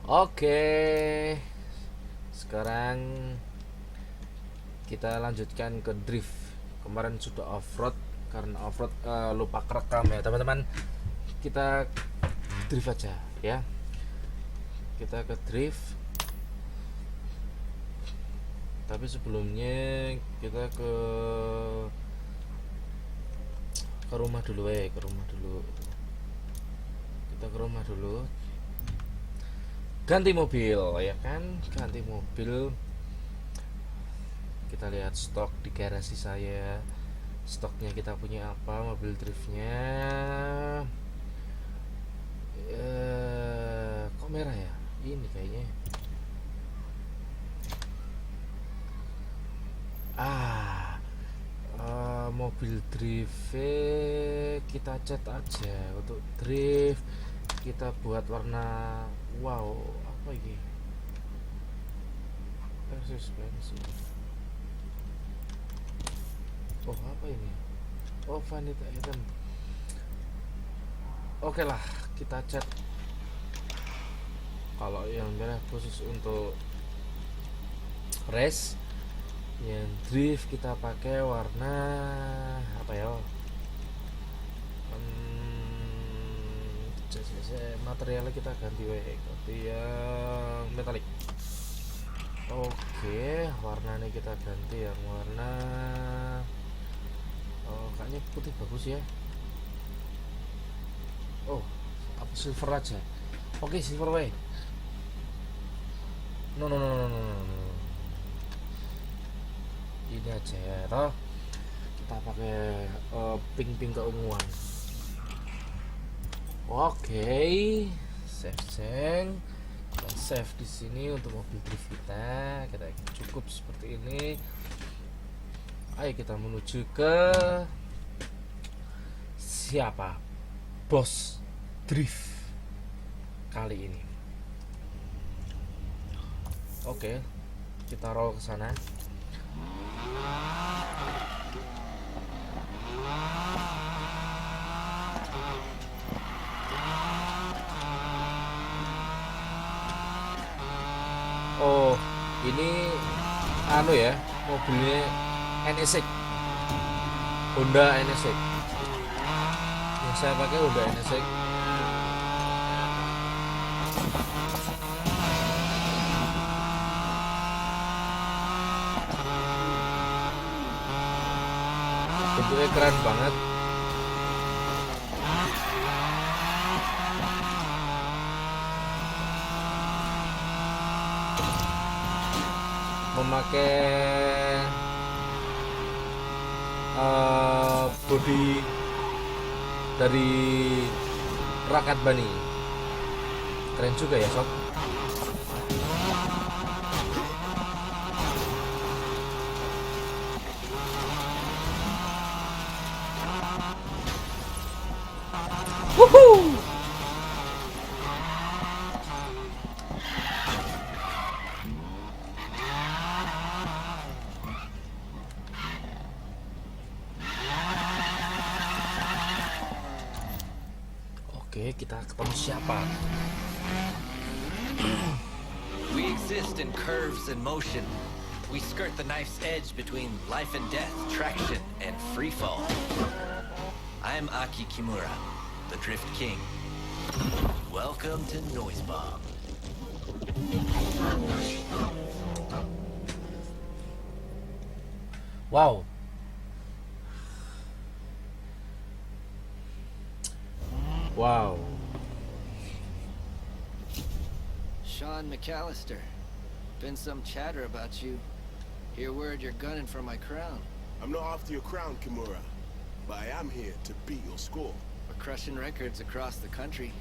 Oke, sekarang kita lanjutkan ke drift. Kemarin sudah off-road, karena off-road lupa kerekam ya teman-teman. Kita drift aja ya. Kita ke drift. Tapi sebelumnya kita ke rumah dulu ke rumah dulu. Kita ke rumah dulu. Ganti mobil ya kan, ganti mobil. Kita lihat stok di garasi saya, stoknya kita punya apa, mobil driftnya. Kok merah ya ini kayaknya. Mobil drift kita cat aja. Untuk drift kita buat warna wow, apa ini, suspensi. Oh, apa ini? Oh, vanity item. Oke lah, kita cat. Kalau yang merah khusus untuk race, yang drift kita pakai warna apa ya? Materialnya kita ganti yang metalik. Oke, warnanya kita ganti yang warna kayaknya putih bagus ya. Oh, apa silver aja? Oke, silver way. No. Ini aja ya, toh. Kita pakai pink keunguan. Oke, save. Kita save di sini untuk mobil drift kita. Kita cukup seperti ini. Ayo kita menuju ke siapa? Bos drift kali ini. Oke, kita roll ke sana. Oh, ini ya, mobilnya NSX, Honda NSX. Yang saya pakai Honda NSX. Bentuknya keren banget. Memakai bodi dari Rakat Bani. Keren juga ya sob. Woohoo! Oke, kita ketemu siapa? We exist in curves and motion. We skirt the knife's edge between life and death, traction and free fall. I'm Aki Kimura, the Drift King. Welcome to Noise Bomb. Wow. Wow. Sean McAllister. Been some chatter about you. Hear word you're gunning for my crown. I'm not after your crown, Kimura, but I am here to beat your score. We're crushing records across the country.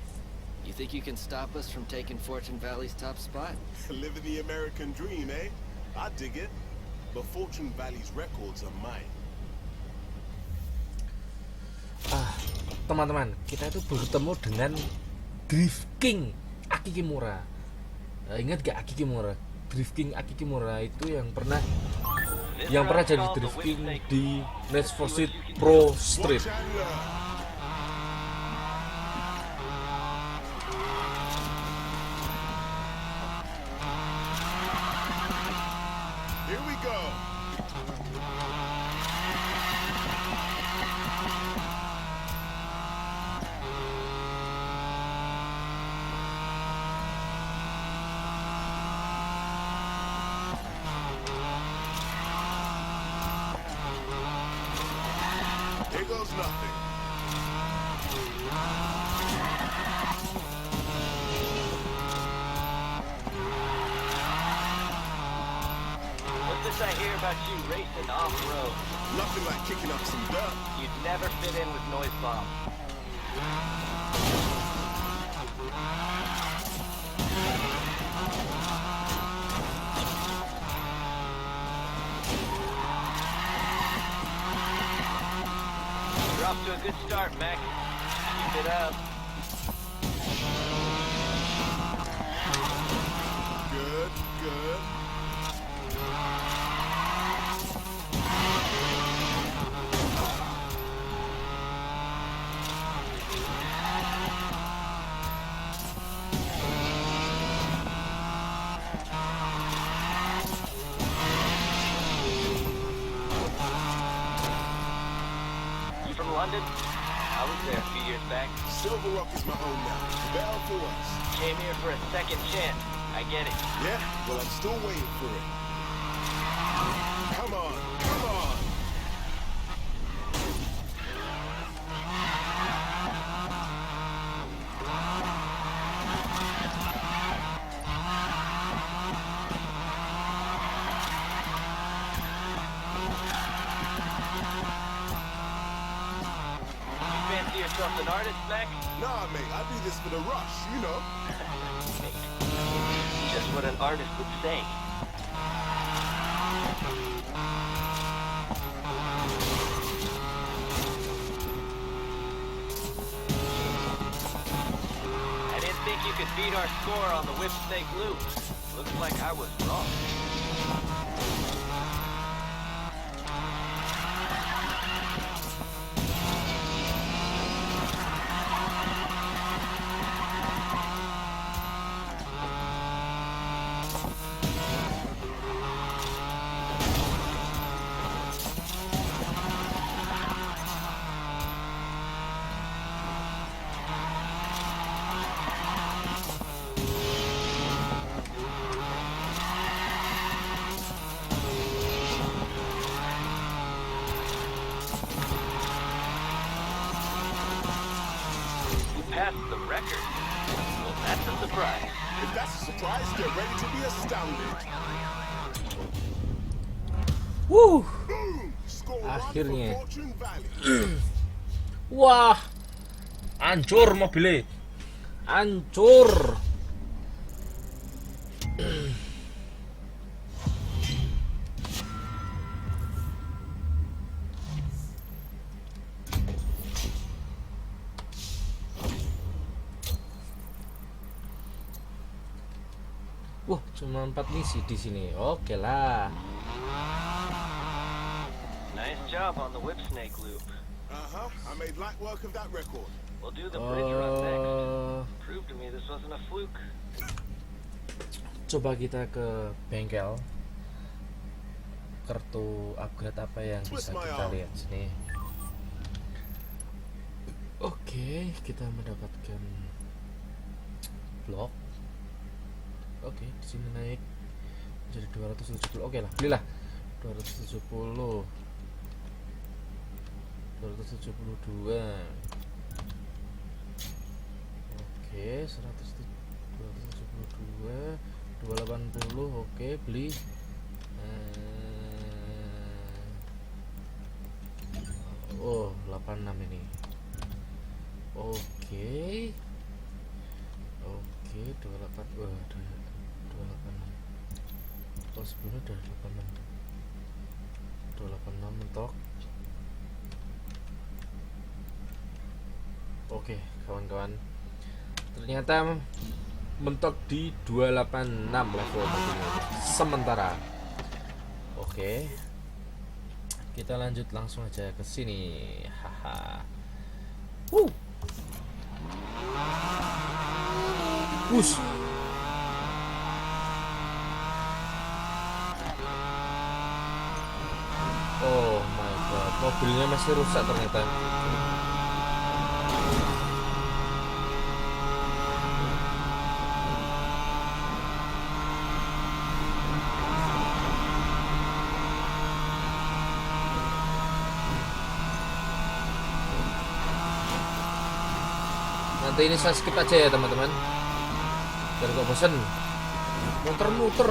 You think you can stop us from taking Fortune Valley's top spot? Living the American dream, eh? I dig it. But Fortune Valley's records are mine. Teman-teman, kita itu bertemu dengan Drift King Aki Kimura. Ingat gak Aki Kimura? Drift King Aki Kimura itu yang pernah jadi Drift King di Need for Speed Pro Street. go. Here goes nothing. What's this I hear about you racing off-road? Nothing like kicking up some dirt. You'd never fit in with noise bombs. You're off to a good start, Mac. Keep it up. Good, good. You from London? I was there a few years back. Silver Rock is my home now. Bell for us. Came here for a second chance. I get it. Yeah, well, I'm still waiting for it. Come on, come on. You fancy yourself an artist, Mac? Nah, mate, I do this for the rush, you know. Just what an artist would say. I didn't think you could beat our score on the whip snake loop. Looks like I was wrong. You passed the record. Well, that's a surprise. If that's a surprise, get ready to be astounded. Wuh. Boom! Score one for Akhirnya. Fortune Valley. Wah, hancur mobilnya, hancur. Wah, cuma 4 misi di sini. Oke lah. Nice job on the whip snake loop. Uh-huh. I made light work of that record. We'll do the bridge run next. Eh, Prove to me this wasn't a fluke. coba kita ke bengkel. Kartu upgrade apa yang bisa kita lihat sini? Oke, kita mendapatkan blok. Oke, di sini naik menjadi 270. Oke lah, belilah 270. 272. Oke, 272, 280. Oke, beli. Oh, 86 ini. Oke. Oke, 28. Wah, 286. Oh, sebelumnya udah 86. 286 mentok. Oke, kawan-kawan. Ternyata mentok di 286 level mobilnya. Sementara. Oke. Kita lanjut langsung aja ke sini. Haha. Push. Mobilnya masih rusak ternyata. Nanti ini saya skip aja ya teman-teman, biar gak bosen muter-muter.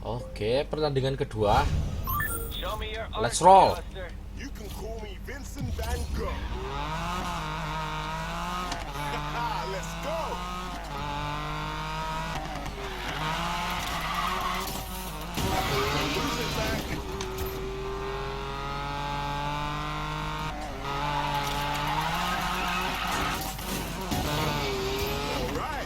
Oke, pertandingan kedua. Show me your art, Let's roll. McAllister. You can call me Vincent Van Gogh. Let's go. Lose it back. All right.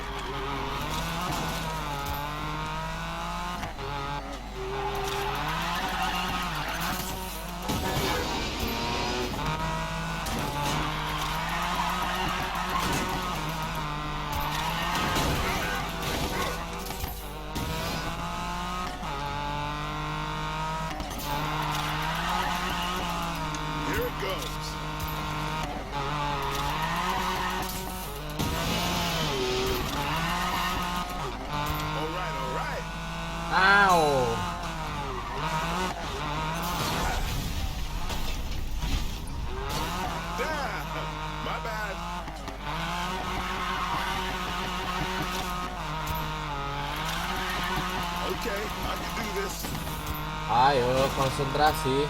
Here it goes. All right, all right. Ow. Damn, my bad. Okay, I can do this. Ayo konsentrasi.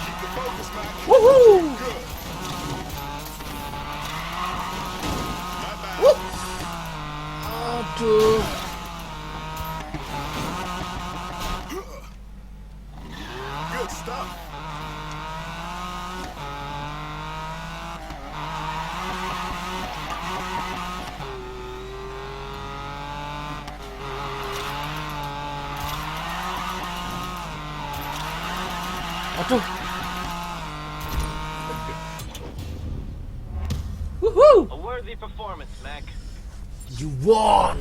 Keep the focus, Mac. Woohoo! Good. My bad. Aduh. Good stuff. Aduh. Woohoo! A worthy performance, Mac. You won.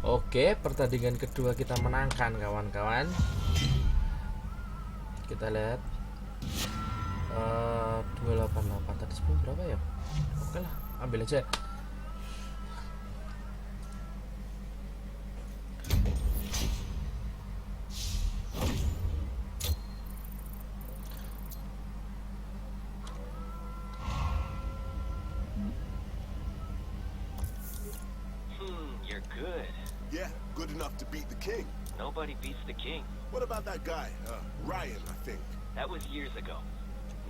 Oke, pertandingan kedua kita menangkan kawan-kawan. Kita lihat 288 tadi sebelum berapa ya? Oke lah, ambil aja. You're good. Yeah, good enough to beat the king. Nobody beats the king. What about that guy? Ryan, I think. That was years ago.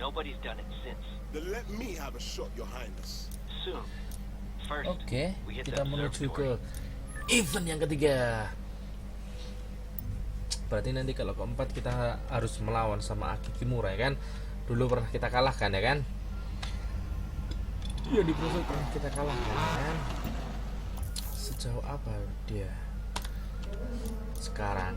Nobody's done it since. Then let me have a shot, your highness. Soon. First, Oke, we hit kita the menuju observatory. ke event yang ketiga. Berarti nanti kalau keempat kita harus melawan sama Aki Kimura ya kan. Dulu pernah kita kalahkan ya kan. Iya di proses pernah kita kalahkan ya kan. Sejauh apa dia sekarang?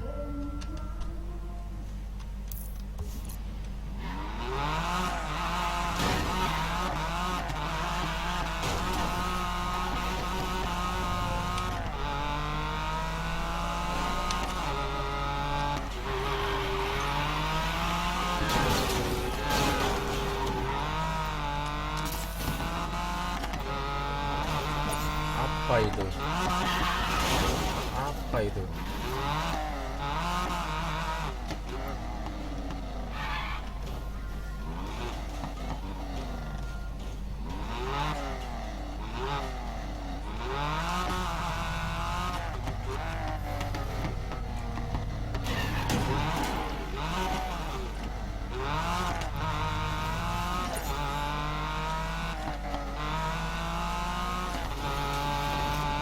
Apa itu? Apa itu?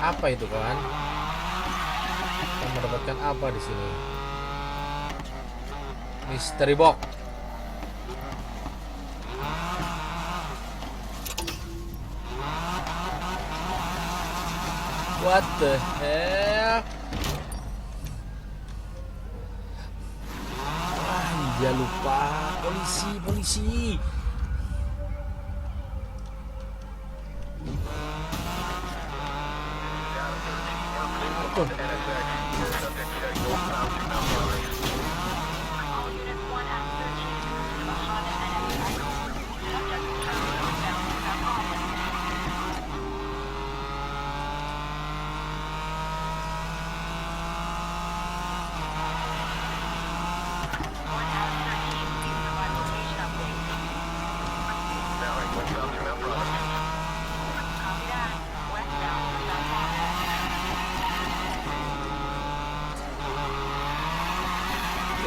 Apa itu kawan? Kita mendapatkan apa di sini? Mystery box. What the hell? Ah, iya lupa. Polisi. Tuh.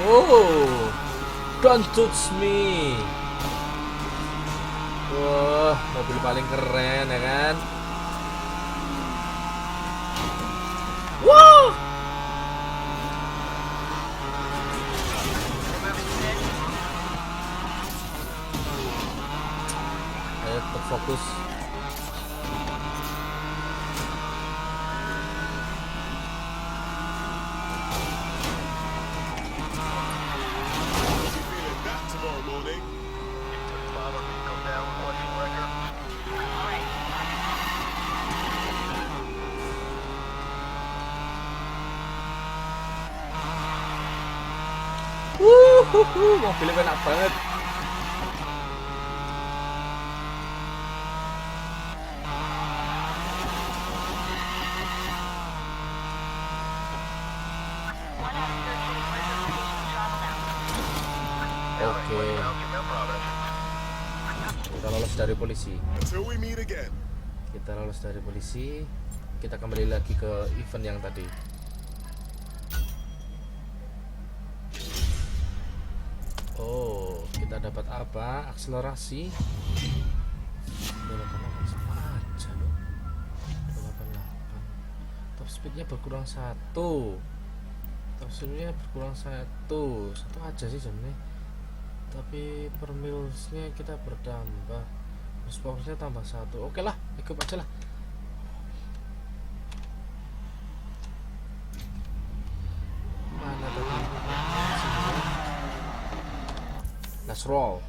Oh, don't touch me. Wah, mobil paling keren ya kan? Wah. Ayo terfokus. Feeling that tomorrow morning. Mobilnya enak banget. Oke. Kita lolos dari polisi. Until we meet again. Kita lolos dari polisi. Kita kembali lagi ke event yang tadi. Oh, kita dapat apa? Akselerasi 288 sama aja loh. 288. Top speednya berkurang 1. Top speednya berkurang 1 aja sih sebenarnya. Tapi per milsnya kita bertambah. powernya tambah 1. Oke lah, ikut aja lah. Mana tadi? Let's roll.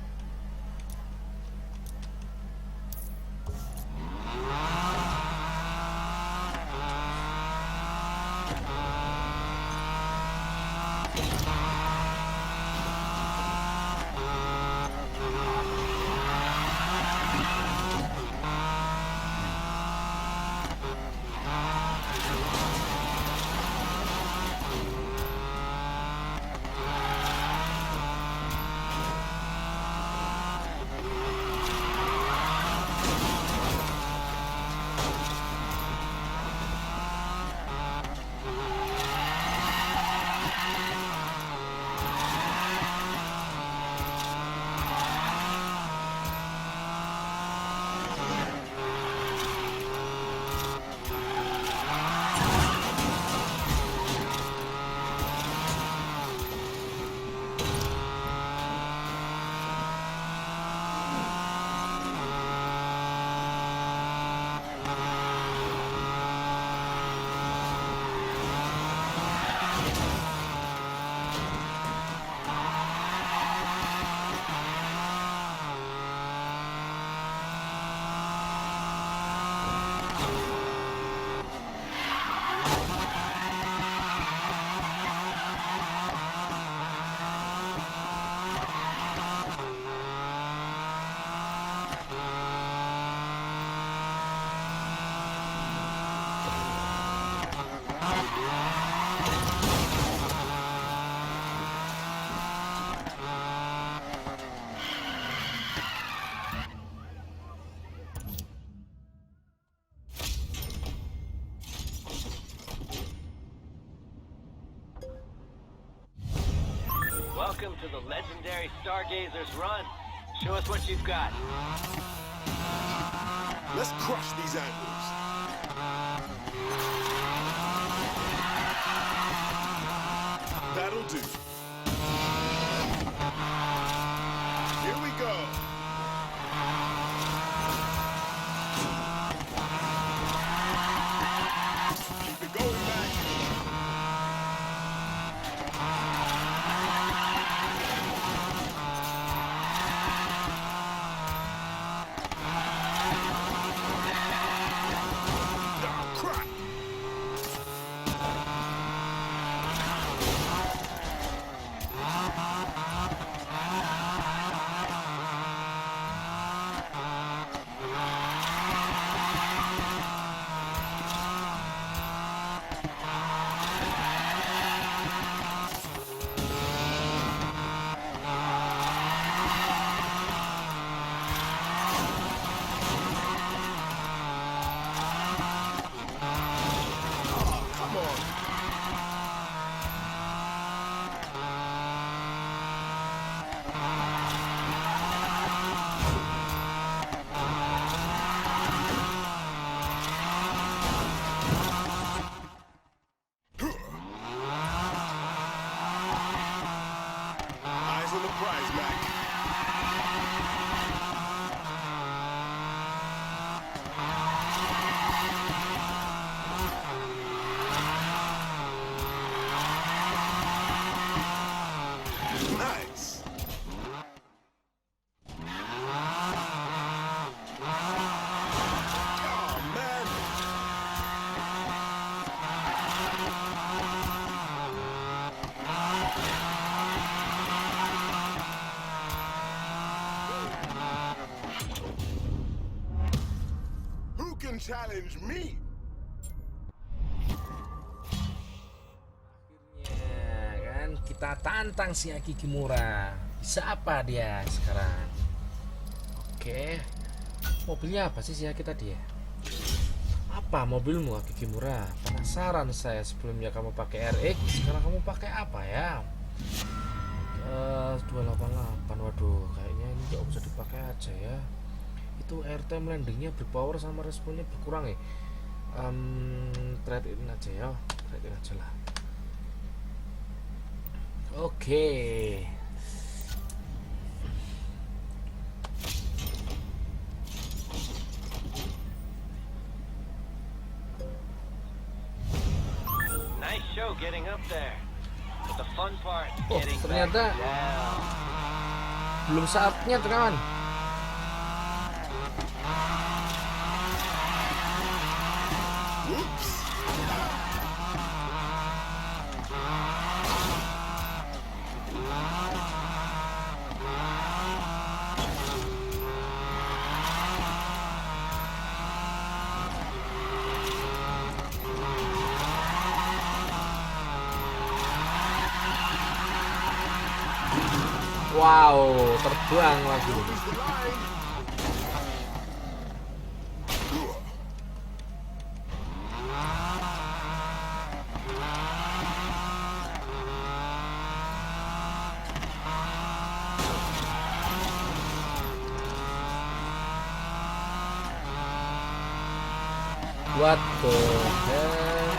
Welcome to the legendary Stargazer's Run. Show us what you've got. Let's crush these anvils. That'll do. Here we go. Keep it going, Mac. Oh, crap. Oh, come on. Eyes on the prize, Mac. Nice. Oh, man. Who can challenge me? Ya kan, kita tantang si Aki Kimura. Bisa apa dia sekarang? Oke. Mobilnya apa sih si Aki tadi ya? Apa mobilmu Aki Kimura? Penasaran saya. Sebelumnya kamu pakai RX, sekarang kamu pakai apa ya? 288. Waduh, kayaknya ini nggak bisa dipakai aja ya. Itu airtime landingnya berpower sama responnya berkurang ya. Trade in aja ya, trade in aja lah. Oke. go getting up there. But the fun part, Oh, getting back ternyata down. belum saatnya teman. Whoops. Wow, terbang lagi. Who's the line? What the hell?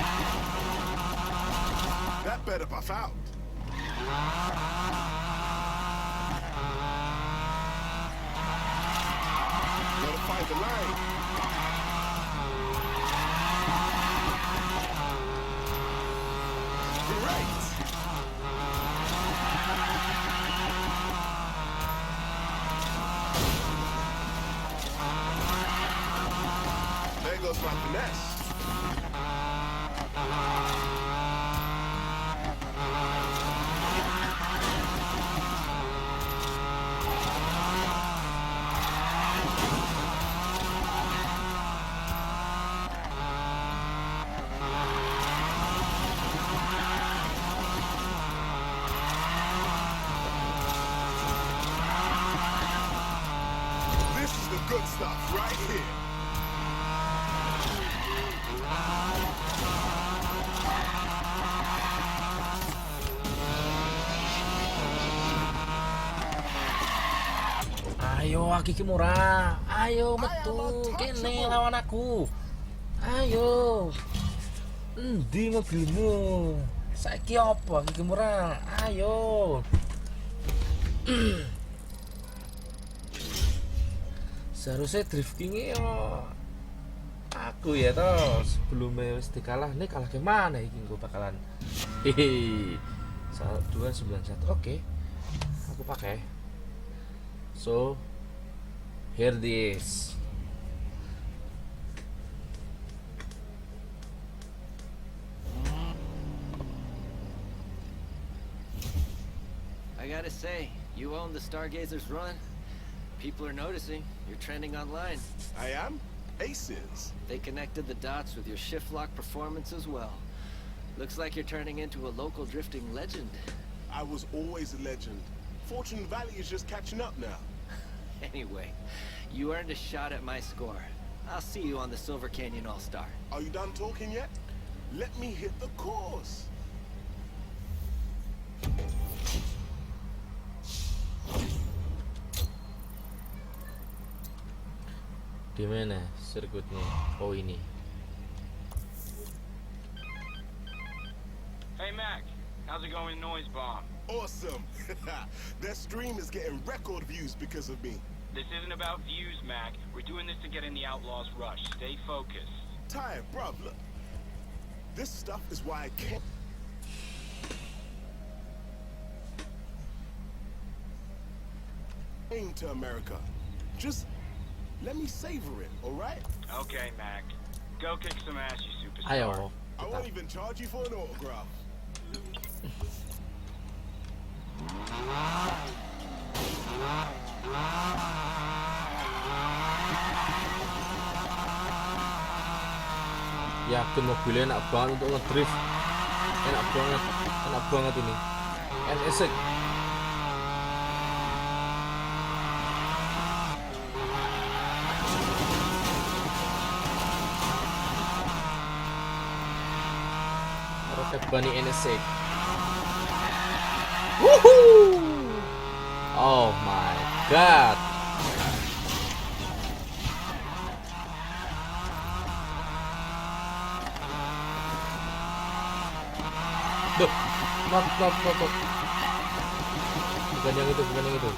That better buff out. Gotta find the line. Great. There goes my finesse. This is the good stuff right here. Ayo Aki Kimura, ayo metu kene lawan aku. Ayo. Endi mobilmu? Saiki apa Aki Kimura? Ayo. Seharusnya driftingnya yo aku ya toh, sebelumnya wis dikalah nih, kalah kemana iki gue bakalan. Hehe. 291. Oke. Aku pakai. So here this. I gotta say, you own the Stargazer's run. People are noticing. You're trending online. I am Aces. They connected the dots with your shift lock performance as well. Looks like you're turning into a local drifting legend. I was always a legend. Fortune Valley is just catching up now. Anyway, you earned a shot at my score. I'll see you on the Silver Canyon All-Star. Are you done talking yet? Let me hit the course. Di mana sirkuitnya? Oh ini. Hey Mac, how's it going, Noise Bomb? Awesome. Their stream is getting record views because of me. This isn't about views, Mac. We're doing this to get in the Outlaws rush. Stay focused. Tired, bruv. Look. This stuff is why I can't. Came to America. Just let me savor it, alright? Okay, Mac. Go kick some ass, you superstar. Ayo. I won't even charge you for an autograph. Yakin mobilnya enak banget untuk ngedrift. Enak banget ini. NSX. Roket Bunny NSX. Woohoo! Oh my god. Duh, not. Bukan yang itu.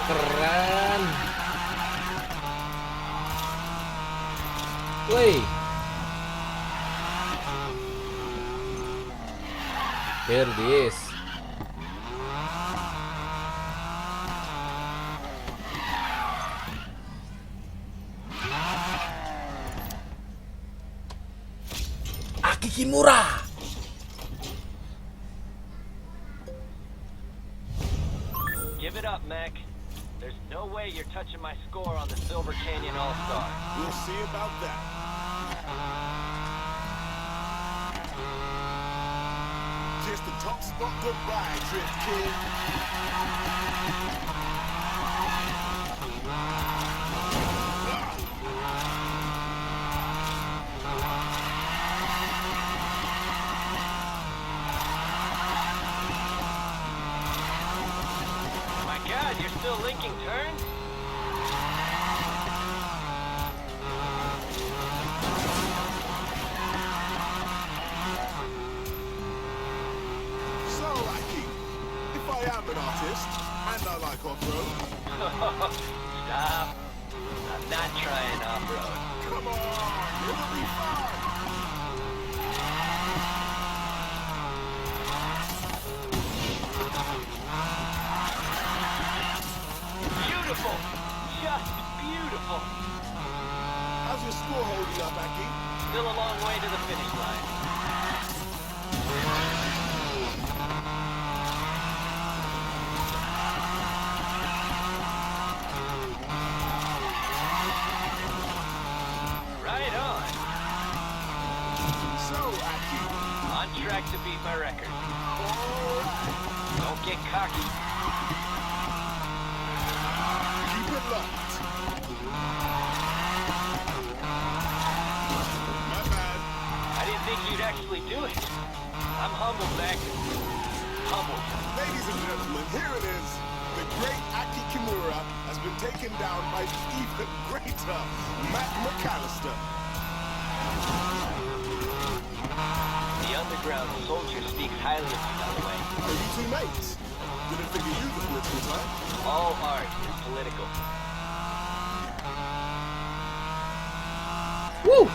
Keren. Woi. There it is. Aki Kimura. Give it up, Mac. There's no way you're touching my score on the Silver Canyon All-Star. We'll see about that. Just the top spot goodbye, Drift King. My God, you're still linking turns? So, Aki, if I am an artist, and I like off-road, Stop. I'm not trying off-road. come on, it'll be fun. Beautiful! Just beautiful! How's your score holding up, Aki? Still a long way to the finish line. Right on. So, Aki, On track to beat my record. Don't get cocky. keep it locked. My bad. I didn't think you'd actually do it. I'm humbled, Mac. Humbled. Ladies and gentlemen, here it is. The great Aki Kimura has been taken down by the even greater Matt McAllister. The underground soldier speaks highly of you, by the way. Are you two mates? Didn't figure you the political type. All art is political. Woo.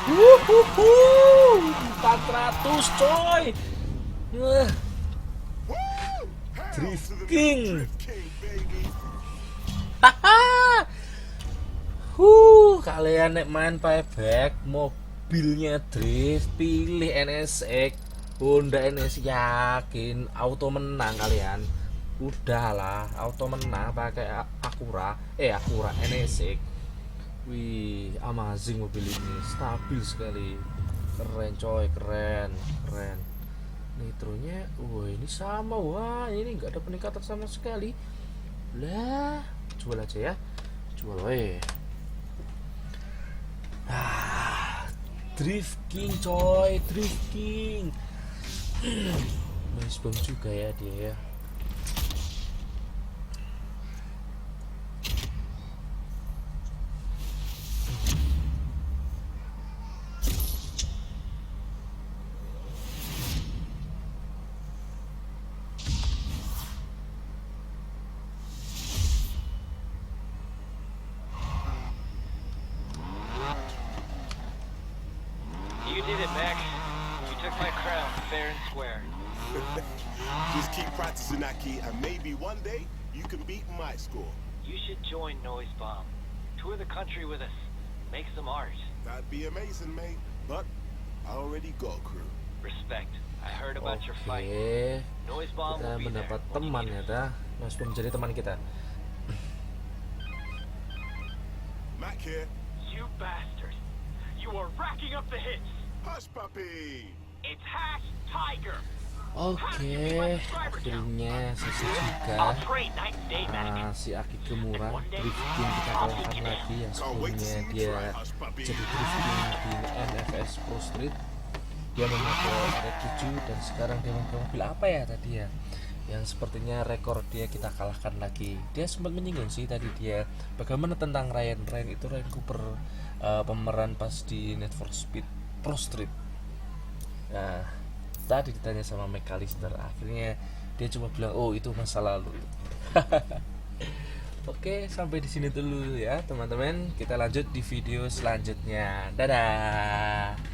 Wuhuhu, 400 coy. Wah, Woo! Hail Drift to the King. Drift King, baby. haha. Kalian nek main payback mobilnya drift, pilih NSX, Honda NSX, yakin auto menang kalian. Udahlah, auto menang pakai Acura NSX. Wih, amazing mobil ini, stabil sekali, keren coy, keren. Nitronya, wah ini sama, wah ini nggak ada peningkatan sama sekali. Lah, jual aja ya, jual weh. Drift King coy, Drift King. Nice bom juga ya dia ya. You did it, Mac. You took my crown fair and square. Just keep practicing, Aki, and maybe one day you can beat my score. You should join Noise Bomb. Tour the country with us. Make some art. That'd be amazing, mate. But I already got a crew. Respect. I heard about your fight. Oke, Noise Bomb kita will be there. mendapat when you teman need ya us. dah. Mas Bom jadi teman kita. Mac here. You bastard. You are racking up the hits. Hush, puppy. It's #Tiger. Oke, akhirnya selesai juga. I'll train night and day, Mac. Si Aki Kimura drifting kita kalahkan lagi yang sebelumnya dia jadi drifting di NFS Pro Street. Dia memakai R7 dan sekarang dia memakai mobil apa ya tadi ya? yang sepertinya rekor dia kita kalahkan lagi. Dia sempat menyinggung sih tadi dia bagaimana tentang Ryan itu Ryan Cooper, pemeran pas di Need for Speed Pro Street. Nah, tadi ditanya sama McAllister, akhirnya dia cuma bilang oh itu masa lalu. Oke, sampai di sini dulu ya teman-teman. Kita lanjut di video selanjutnya. Dadah.